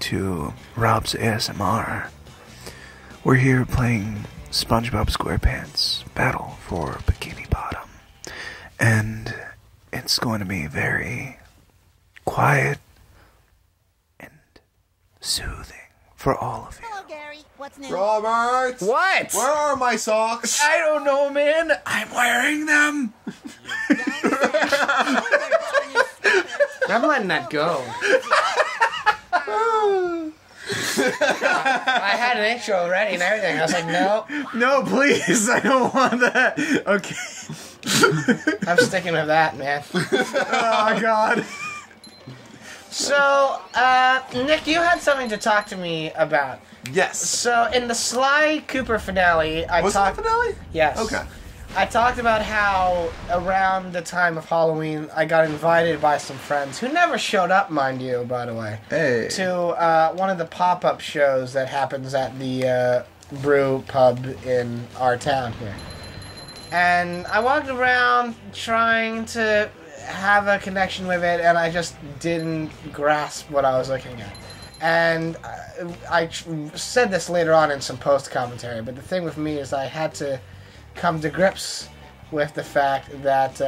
to Rob's ASMR. We're here playing SpongeBob SquarePants Battle for Bikini Bottom. And it's going to be very quiet and soothing for all of you. Hello, Gary. What's new? Robert! What? Where are my socks? I don't know, man. I'm wearing them. I'm letting that go. I had an intro ready and everything. I was like, no. No, please. I don't want that. Okay. I'm sticking with that, man. Oh, God. So, Nick, you had something to talk to me about. Yes. So, in the Sly Cooper finale, Was it the finale? Yes. Okay. I talked about how around the time of Halloween, I got invited by some friends who never showed up, mind you, by the way, Hey. to one of the pop-up shows that happens at the brew pub in our town here. And I walked around trying to have a connection with it, and I just didn't grasp what I was looking at. And I said this later on in some post-commentary, but the thing with me is I had to come to grips with the fact that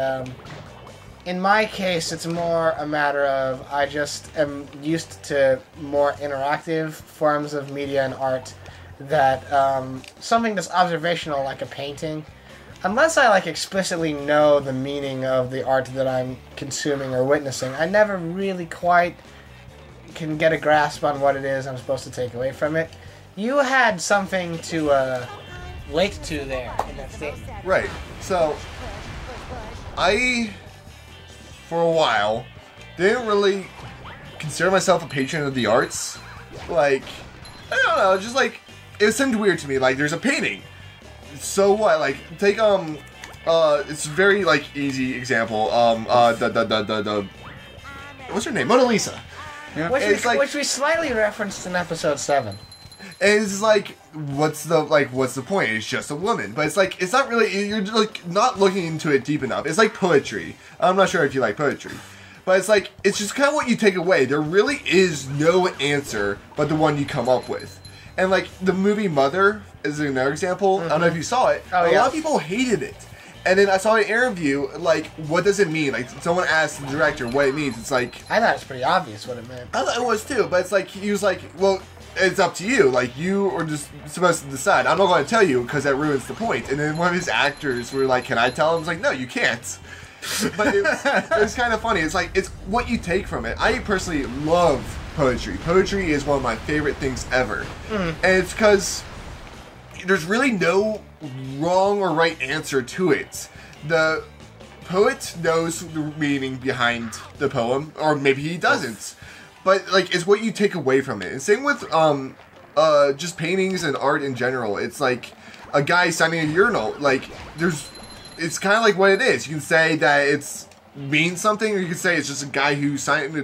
in my case it's more a matter of I just am used to more interactive forms of media and art that something that's observational like a painting, unless I like explicitly know the meaning of the art that I'm consuming or witnessing, I never really quite can get a grasp on what it is I'm supposed to take away from it. You had something to relate to there in that statement. Right. So, I, for a while, didn't really consider myself a patron of the arts. Like, I don't know, just like, it seemed weird to me. Like, there's a painting. So what? Like, take, it's a very, like, easy example. What's her name? Mona Lisa. Yeah. Which we slightly referenced in episode 7. And it's like, what's the point? It's just a woman. But it's like, it's not really, you're like not looking into it deep enough. It's like poetry. I'm not sure if you like poetry. But it's like, it's just kind of what you take away. There really is no answer but the one you come up with. And like, the movie Mother is another example. I don't know if you saw it. Oh, a yeah. lot of people hated it. And then I saw an interview, like, what does it mean? Like, someone asked the director what it means. It's like, I thought it was pretty obvious what it meant. I thought it was too, but it's like, he was like, well, it's up to you. Like, you are just supposed to decide. I'm not going to tell you because that ruins the point. And then one of his actors were like, can I tell him? I was like, no, you can't. But it was kind of funny. It's like, it's what you take from it. I personally love poetry. Poetry is one of my favorite things ever. And it's because there's really no wrong or right answer to it. The poet knows the meaning behind the poem, or maybe he doesn't. But, like, it's what you take away from it. And same with, just paintings and art in general. It's like a guy signing a urinal. Like, it's kind of like what it is. You can say that it's means something, or you can say it's just a guy who signed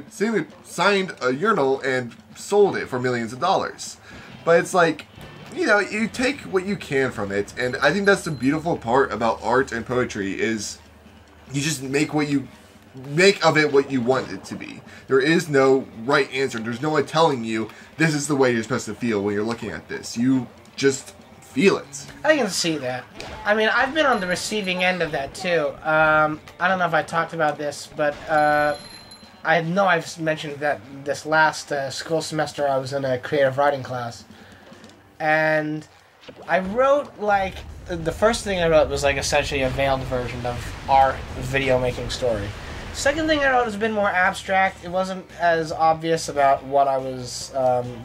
a urinal and sold it for millions of dollars. But it's like, you know, you take what you can from it. And I think that's the beautiful part about art and poetry is you just make of it what you want it to be. There is no right answer. There's no one telling you this is the way you're supposed to feel when you're looking at this. You just feel it. I can see that. I mean, I've been on the receiving end of that too. I don't know if I talked about this, but I know I've mentioned that this last school semester I was in a creative writing class. And I wrote, like, the first thing I wrote was, like, essentially a veiled version of our video making story. Second thing I wrote was a bit more abstract. It wasn't as obvious about what I was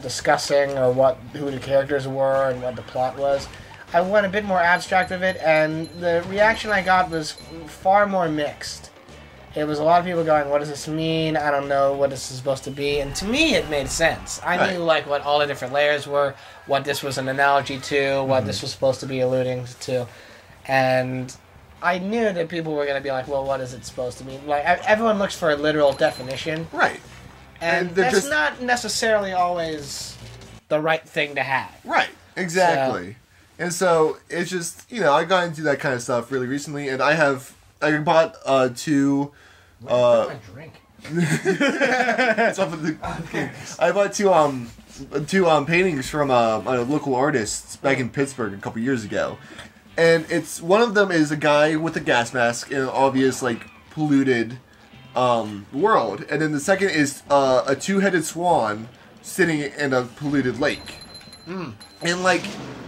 discussing or who the characters were and what the plot was. I went a bit more abstract with it, and the reaction I got was far more mixed. It was a lot of people going, what does this mean? I don't know what this is supposed to be. And to me, it made sense. I knew, like, what all the different layers were, what this was an analogy to, what this was supposed to be alluding to. And I knew that people were going to be like, well, what is it supposed to mean? Like, everyone looks for a literal definition. Right. And that's not necessarily always the right thing to have. Right. Exactly. And so, it's just, you know, I got into that kind of stuff really recently, and I bought two... my drink. It's off of the... Okay. I bought two paintings from a local artist back in Pittsburgh a couple years ago, and it's one of them is a guy with a gas mask in an obvious like polluted world, and then the second is a two-headed swan sitting in a polluted lake. And like,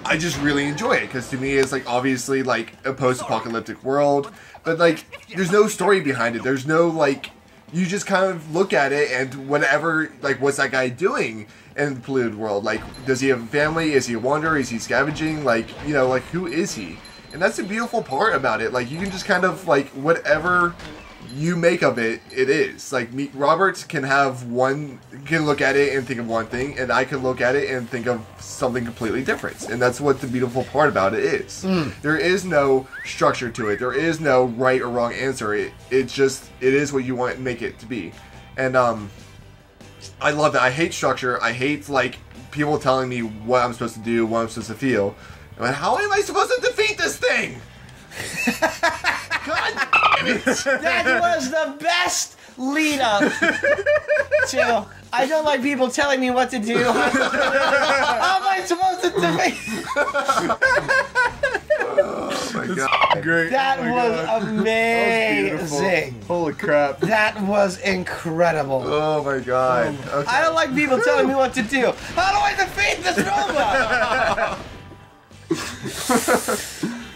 I just really enjoy it because to me it's like obviously like a post-apocalyptic world, but like there's no story behind it. There's no like, you just kind of look at it and whatever, like what's that guy doing in the polluted world? Like, does he have a family? Is he a wanderer? Is he scavenging? Like, you know, like who is he? And that's the beautiful part about it. Like you can just kind of like whatever you make of it, it is. Like me, Robert can look at it and think of one thing, and I can look at it and think of something completely different. And that's what the beautiful part about it is. There is no structure to it. There is no right or wrong answer. It is what you want to make it to be. And I love that. I hate structure. I hate like people telling me what I'm supposed to do, what I'm supposed to feel. I'm like, how am I supposed to defeat this thing? God damn it! That was the best lead up to. I don't like people telling me what to do. How am I supposed to defeat? Oh my god! Great. That Oh my was God. amazing. Holy crap. That was incredible. Oh my god! Okay. I don't like people telling me what to do. How do I defeat this robot?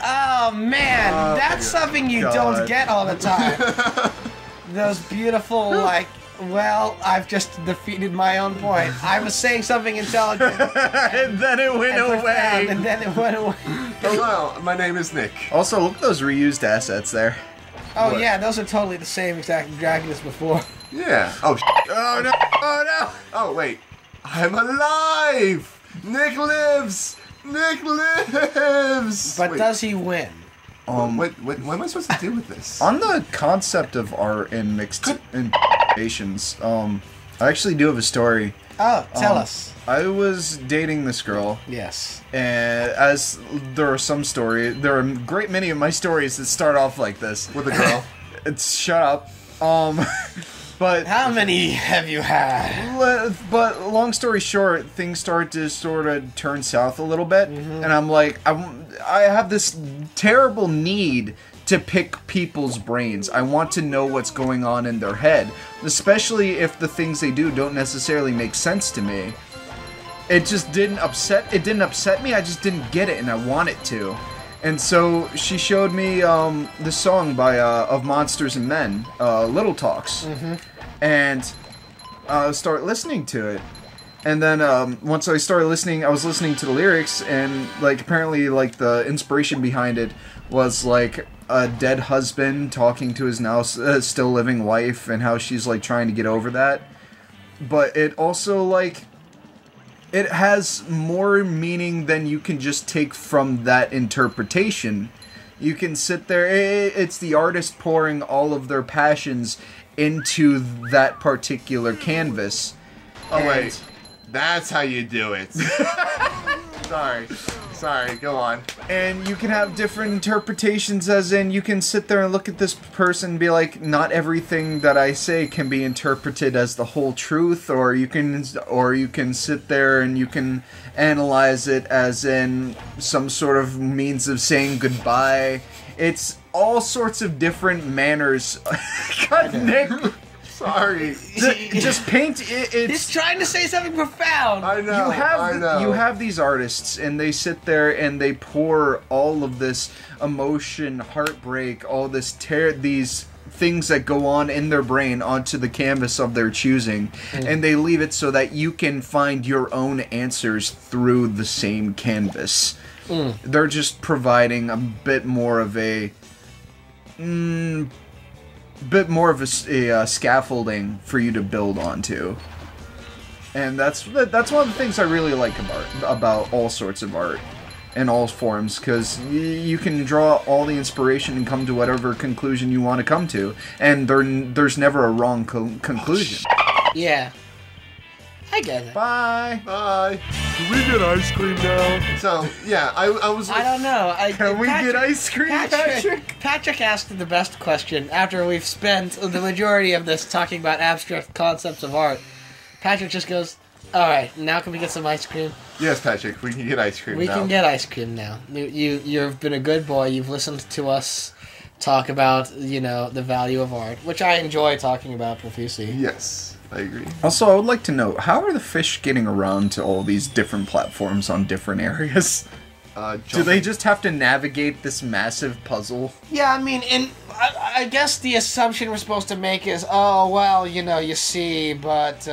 Oh man, that's something you God. don't get all the time. Those beautiful, like, well, I've just defeated my own point. I was saying something intelligent And then it went and profound, away. and then it went away. Hello, my name is Nick. Also, look at those reused assets there. Oh What? yeah, those are totally the same exact dragon as before. Yeah. Oh. Oh no! Oh no! Oh wait. I'm alive. Nick lives. Nick lives. But Wait, does he win? what am I supposed to do with this? On the concept of art and mixed interpretations, I actually do have a story. Oh, tell us. I was dating this girl, Yes. and as there are there are a great many of my stories that start off like this. With a girl. It's shut up. But How many have you had? but long story short, things start to sort of turn south a little bit, and I'm like, I have this terrible need to pick people's brains. I want to know what's going on in their head, especially if the things they do don't necessarily make sense to me. It just didn't upset. It didn't upset me. I just didn't get it, and I want it to. And so she showed me the song by of Monsters and Men, Little Talks, and I start listening to it. And then once I started listening, I was listening to the lyrics, and like apparently like the inspiration behind it was like a dead husband talking to his now still living wife, and how she's like trying to get over that. But it also like, it has more meaning than you can just take from that interpretation. You can sit there, it's the artist pouring all of their passions into that particular canvas. Oh And- wait, that's how you do it. Sorry, go on. And you can have different interpretations, as in you can sit there and look at this person and be like, not everything that I say can be interpreted as the whole truth, or you can sit there and you can analyze it as in some sort of means of saying goodbye. It's all sorts of different manners. God, Nick, Sorry. just paint it. He's It's trying to say something profound. I know. I know. you have these artists, and they sit there and they pour all of this emotion, heartbreak, all this these things that go on in their brain onto the canvas of their choosing, and they leave it so that you can find your own answers through the same canvas. They're just providing a bit more of a scaffolding for you to build onto. And that's one of the things I really like about all sorts of art in all forms, because you can draw all the inspiration and come to whatever conclusion you want to come to, and there's never a wrong conclusion. Yeah. I get it. Bye. Bye. Can we get ice cream now? So yeah, I was. I don't know. Can we get ice cream, Patrick? Patrick asked the best question after we've spent the majority of this talking about abstract concepts of art. Patrick just goes, Alright, now can we get some ice cream? Yes, Patrick, we can get ice cream We now. can get ice cream now. You've been a good boy. You've listened to us talk about, the value of art, which I enjoy talking about profusely. Yes, I agree. Also, I would like to know, how are the fish getting around to all these different platforms on different areas? Do they just have to navigate this massive puzzle? Yeah, I mean, I guess the assumption we're supposed to make is, oh, well, you see, but...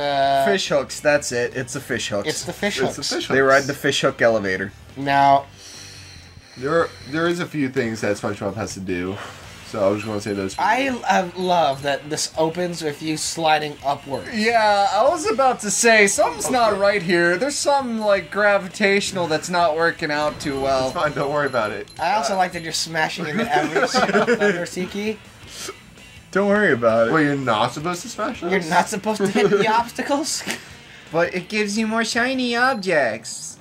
Fish hooks, that's it. It's the fish hooks. It's the fish It's hooks. the fish They hooks. ride the fish hook elevator. Now, There is a few things that SpongeBob has to do, so I was just going to say those. I love that this opens with you sliding upward. Yeah, I was about to say, something's not right here. There's some, gravitational that's not working out too well. It's fine, don't worry about it. I also like that you're smashing into every single Thunder Tiki. Don't worry about it. Well, you're not supposed to smash those? You're not supposed to hit the obstacles? But it gives you more shiny objects.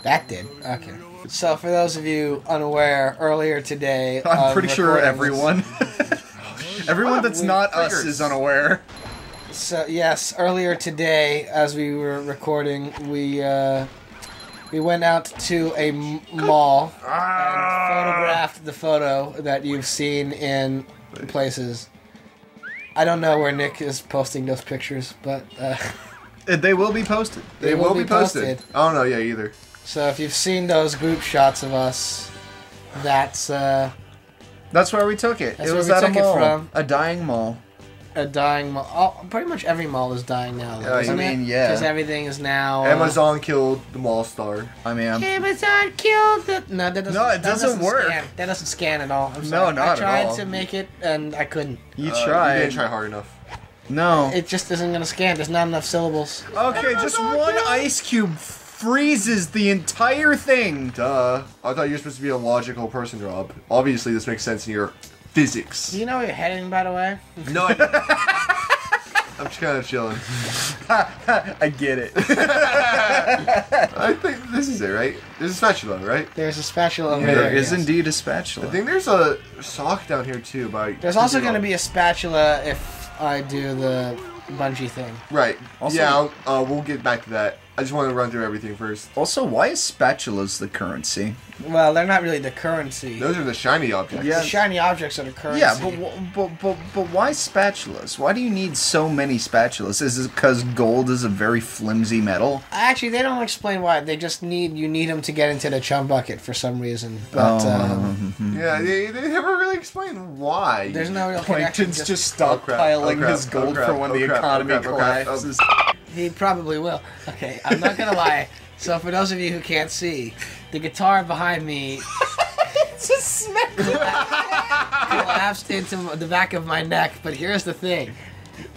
That did. Okay. So, for those of you unaware, earlier today... I'm pretty sure recording everyone... everyone that's not us Triggers. is unaware. So, yes, earlier today, as we were recording, we went out to a mall and photographed the photo that you've seen in places. I don't know where Nick is posting those pictures, but... They will be posted. They will be posted. I don't know, yeah, either. So if you've seen those group shots of us, that's That's where we took it. That's It where was we at a took it mall. from. A dying mall. a dying mall. Oh, pretty much every mall is dying now, though, Yeah, isn't I mean, it? yeah. Because everything is now... Amazon killed the mall star. I mean, Amazon killed the... No, that doesn't, No, it that doesn't work. Scan. That doesn't scan at all. I'm No, sorry. not I at tried all. to make it, and I couldn't. you You tried. didn't try hard enough. No. It just isn't going to scan. There's not enough syllables. Okay, just one ice cube freezes the entire thing. Duh. I thought you were supposed to be a logical person, Rob. Obviously, this makes sense in your physics. Do you know where you're heading, by the way? No, I'm just kind of chilling. I get it. I think this is it, right? There's a spatula, right? There's a spatula over Yeah, there. There is yes. indeed a I spatula. think there's a sock down here, too. But There's also going to be a spatula if I do the bungee thing. Right. Also- Yeah, we'll get back to that. I just want to run through everything first. Also, why is spatulas the currency? Well, they're not really the currency. Those are the shiny objects. Yeah. The shiny objects are the currency. Yeah, but why spatulas? Why do you need so many spatulas? Is it because gold is a very flimsy metal? Actually, they don't explain why. They just you need them to get into the chum bucket for some reason. But Yeah, they never really explain why. there's no real connection. Plankton's just Oh, crap. stockpiling Oh, crap. his gold Oh, crap. for when Oh, the crap. economy Oh, crap. Oh, crap. collapses. He probably will. Okay, I'm not gonna lie. So for those of you who can't see, the guitar behind me Just smack collapsed into the back of my neck. But here's the thing.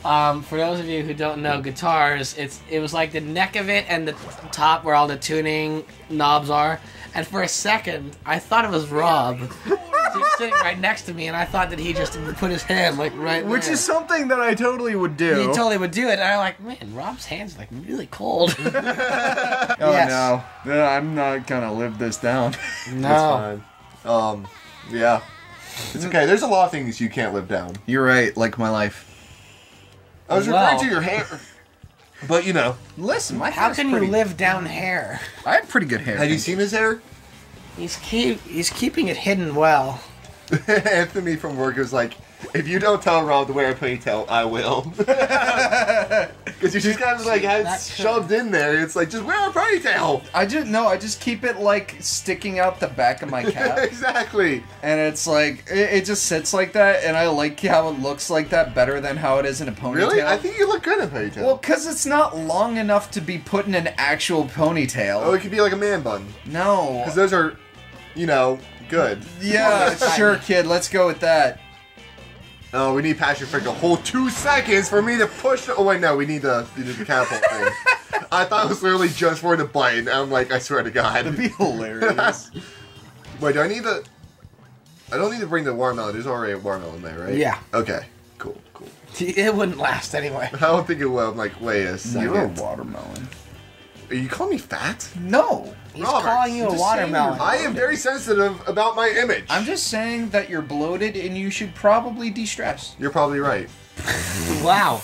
For those of you who don't know guitars, it was like the neck of it and the top where all the tuning knobs are. And for a second, I thought it was Rob. He was sitting right next to me, and I thought that he just put his hand like right Which there. is something that I totally would do. He totally would do it, and I'm like, man, Rob's hand's like really cold. Oh Yes. no, I'm not gonna live this down. No. That's fine. Yeah. It's okay. There's a lot of things you can't live down. You're right, like my life. I was Well. referring to your hair. But, you know. Listen, my How hair's can pretty, you live down hair? I have pretty good hair. Have you seen his hair? He's keeping it hidden well. Anthony from work was like, if you don't tell Rob to wear a ponytail, I will. Because you just kind of like had it That could- shoved in there. It's like, just wear a ponytail. I just keep it like sticking out the back of my cap. Exactly. And it's like, it just sits like that, and I like how it looks like that better than how it is in a ponytail. Really? I think you look good in a ponytail. Well, because it's not long enough to be put in an actual ponytail. Oh, it could be like a man bun. No. Because those are, you know, good. Yeah, sure, kid, let's go with that. Oh, we need Patrick for like a whole 2 seconds for me to push. Oh, wait, no, we need the catapult thing. I thought it was literally just for the button. I'm like, I swear to God. That'd be hilarious. Wait, do I need the... I don't need to bring the watermelon. There's already a watermelon there, right? Yeah. Okay. Cool. It wouldn't last anyway. I don't think it will. I'm like, wait a second. You're a watermelon. Are you calling me fat? No. He's Robert, calling you a just saying watermelon. I am very sensitive about my image. I'm just saying that you're bloated and you should probably de-stress. You're probably right. Wow.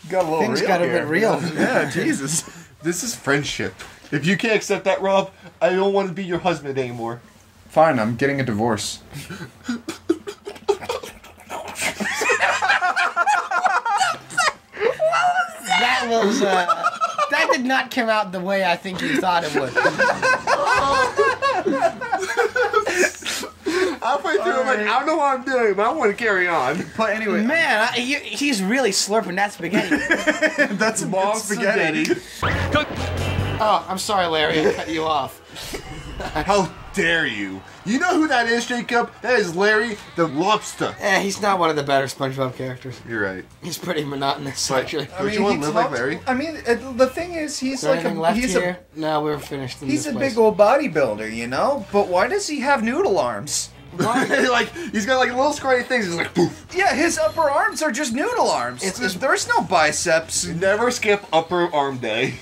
Got a little Things real got a here. bit real. Yeah, Jesus. This is friendship. If you can't accept that, Rob, I don't want to be your husband anymore. Fine, I'm getting a divorce. That was, that did not come out the way I think you thought it would. Halfway through, I'm like, I don't know what I'm doing, but I want to carry on. But anyway, Man, he's really slurping that spaghetti. that's some Mom good spaghetti. Oh, I'm sorry, Larry, I cut you off. How dare you? You know who that is, Jacob? That is Larry the Lobster. He's not one of the better SpongeBob characters. You're right. He's pretty monotonous, But- actually. Don't you want to live like Larry? I mean, the thing is, he's Is there like anything left he's here? No, we're finished in he's this a place. big old bodybuilder, you know. But why does he have noodle arms? Like, he's got like little squirty things. He's like, poof. Yeah, his upper arms are just noodle arms. There's no biceps. Never skip upper arm day.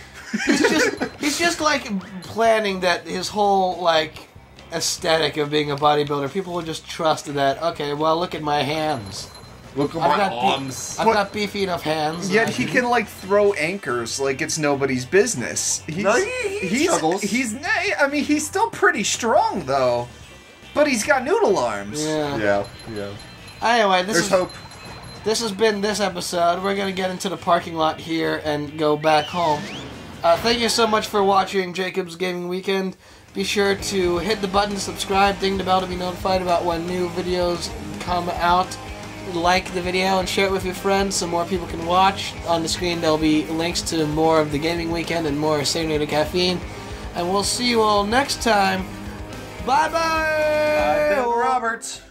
He's just like planning that his whole like aesthetic of being a bodybuilder. People will just trust that. Okay, well, look at my hands. Look at I've my got arms. I've got beefy enough hands. Yet he can like throw anchors like it's nobody's business. No, he struggles. I mean, he's still pretty strong though, but he's got noodle arms. Yeah. Yeah. Anyway, There's hope. This has been this episode. We're gonna get into the parking lot here and go back home. Thank you so much for watching Jacob's Gaming Weekend. Be sure to hit the button to subscribe, ding the bell to be notified about when new videos come out. Like the video and share it with your friends so more people can watch. On the screen there'll be links to more of the Gaming Weekend and more Serenade Caffeine. And we'll see you all next time. Bye bye! Bill Roberts.